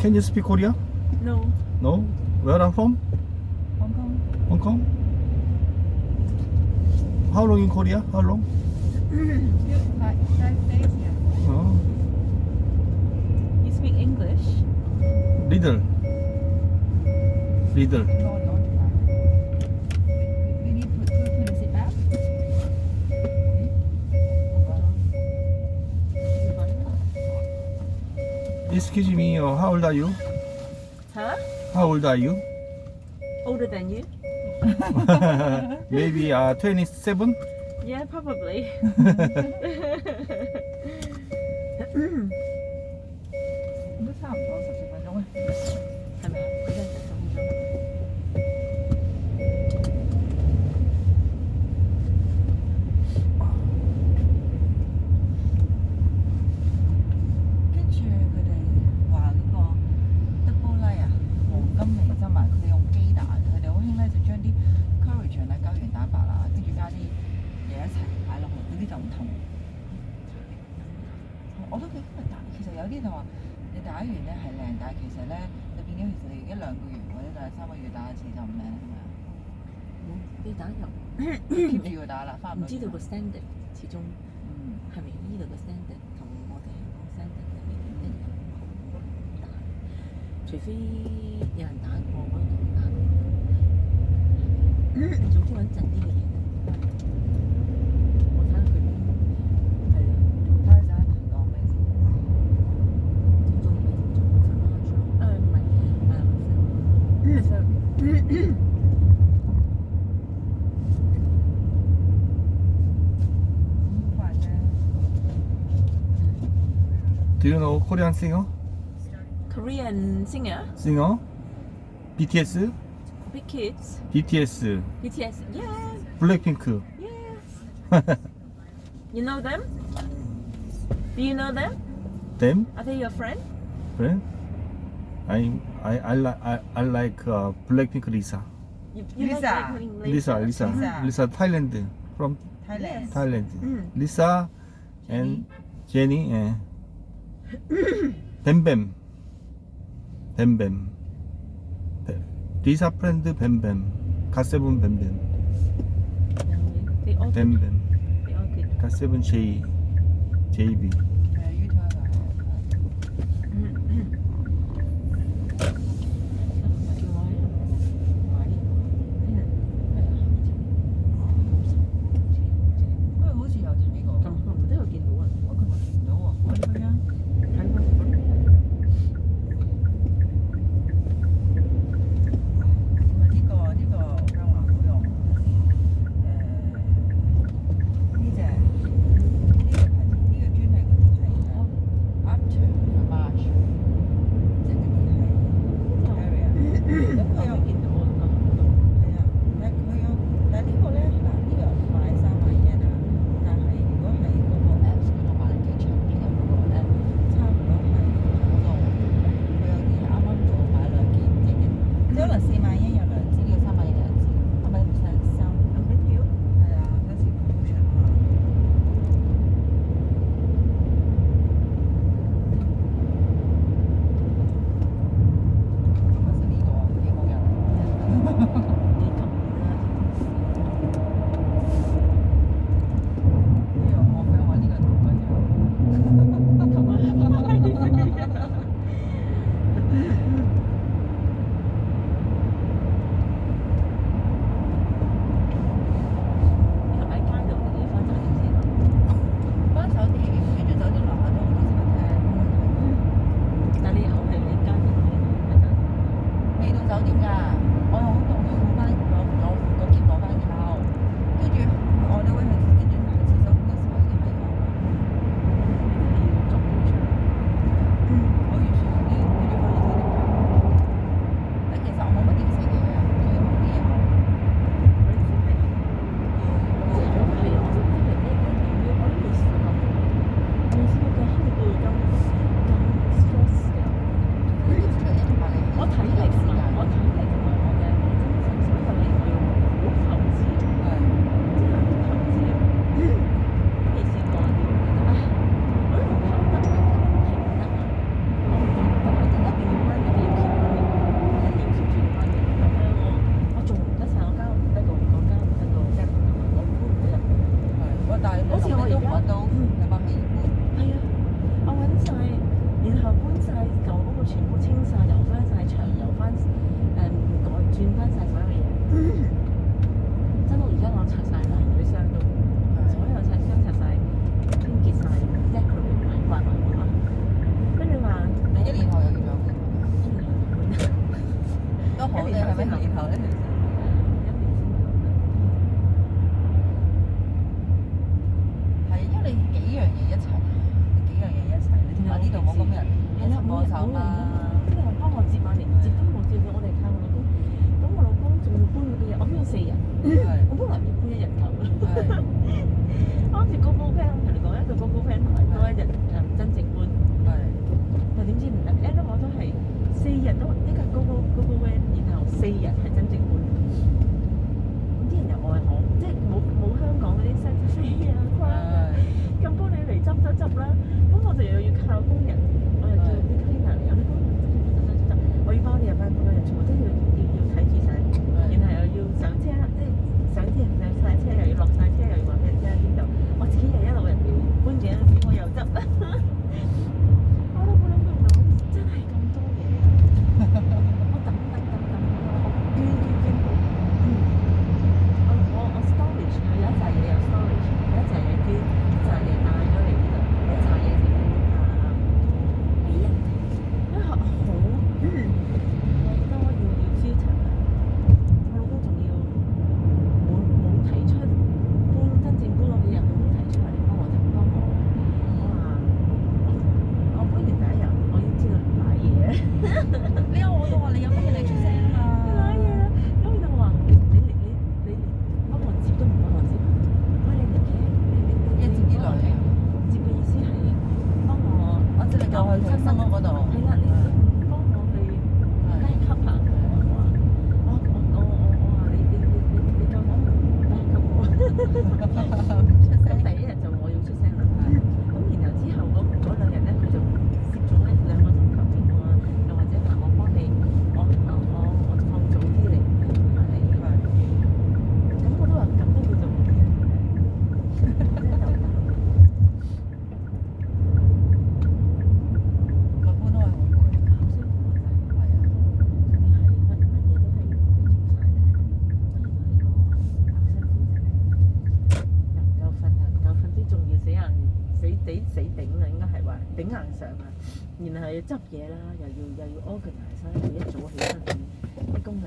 Can you speak Korea? No. No? Where are from? Hong Kong. Hong Kong? How long in Korea? How long? Like 5 days, yeah. Oh, You speak English? little. Little. No, don't. We need to sit back. Excuse me, how old are you? Huh? How old are you? Older than you? Maybe 27? Yeah, probably.都差唔多10分鐘啊。係咪啊？佢真係10分鐘。跟住佢哋話嗰個 double layer 啊，黃金微針啊，佢哋用雞蛋，佢哋好興咧就將啲 collagen 啊、膠原蛋白啊，跟住加啲嘢一齊擺落去，嗰啲就唔同。我都幾覺得，其實有啲就話你打完咧係靚，但係其實咧就變咗其實你1-2個月或者第3個月打一次就唔靚係咪啊？你打入 keep 住要打啦，翻唔到。唔知道個 standard 始終係咪呢度個 standard 同我哋香港 standard 係一定有好大，除非有人打過，我都同佢打過。總之穩陣啲嘅嘢。我睇下佢係啊。睇下陣講咩先。做咩做唔係快啫。Do you know Korean singer? Korean singer, Singer? BTS? big kids, BTS, BTS. Yeah, Blackpink. yes. You know them? Do you know them? Them? Are they your friend? Friend? I like Blackpink Lisa. You Lisa. like Blackpink Lisa, Lisa. Lisa, Thailand. From Thailand. Thailand. Mm. Lisa and Jennie and Bam Bam. Bam Bam. Lisa friend Bam Bam. 갓세븐 Bam Bam. They all Bam good. Bam. They all good. 갓세븐 JB. YouTube 因為好似有睇過，咁我都有見到啊。我琴日見唔到喎，我呢個樣。睇過。呢個香華好用。呢隻牌子，呢個專係嗰啲係After Massage。但係好似我而家都揾到有班美搬。係啊，我揾晒，然後搬晒舊嗰個全部清晒，油翻晒牆，油翻改轉翻晒所有嘢。真到而家我拆晒啦，啲箱都所有拆箱拆晒，清潔晒 decorate 埋掛埋畫。跟住話你1年後又要再搬，一年後就搬。都好嘅係咪？1年後咧，係因為你幾樣嘢一齊，你同埋呢度冇咁人一齊幫手嘛。啲人幫我接啊，連接都冇接到，我哋靠我老公。咁我老公仲要搬嗰啲嘢，我搬咗4日，我本來要搬1日頭。啱住高高 plan，我同你講一個高高 plan 同埋多1日真正搬。但點知唔得 ，end 我都係4日都一架高 van，然後4日係真正搬。咁啲人又愛我，即係冇香港嗰啲西飛啊、框啊，咁幫你嚟執啦。咁我哋又要靠工人，我又叫啲 cleaner 嚟，有啲工人執，我要幫你入翻工人，全部都要睇住晒，然後又要上車，即係上車上晒車，又要落晒車，又要話俾人知喺邊度。我自己又一路人哋搬嘅嗰陣時，我又執。我都冇諗到，真係咁多嘢啊！我等，我捐。我 storage 有一紮嘢有 storage，有一紮嘢捐，一紮嘢帶咗嚟呢度，一紮嘢就俾人哋，因為好多要 filter 啊！我老公仲要冇提出真正搬嗰幾日，佢冇提出嚟幫我。我搬完第1日，我已經知道唔買嘢。呢個我都話你有乜嘢你出聲啊？買嘢啦，咁佢就話你幫我接都唔幫我接，喂你嚟嘅，你一接啲女啊？接嘅意思係幫我，我知你就去佢新屋嗰度。係啦，你幫我去低級行佢，我話你夠膽唔低級我？咁第1日就我要出聲啦。咁然後之後嗰2日咧，佢就攝咗2個鐘頭俾我啊，又或者話我幫你，我放早啲嚟埋你。咁我都話咁都叫做真係有得。佢搬開好攰，好辛苦啊！真係，你係乜嘢都係你做晒咧，又唔夠瞓啊！唔夠瞓啲仲要死頂啊！應該係話頂硬上啊！然後要執嘢啦，又要 organize 啦，要一早起身啲工人。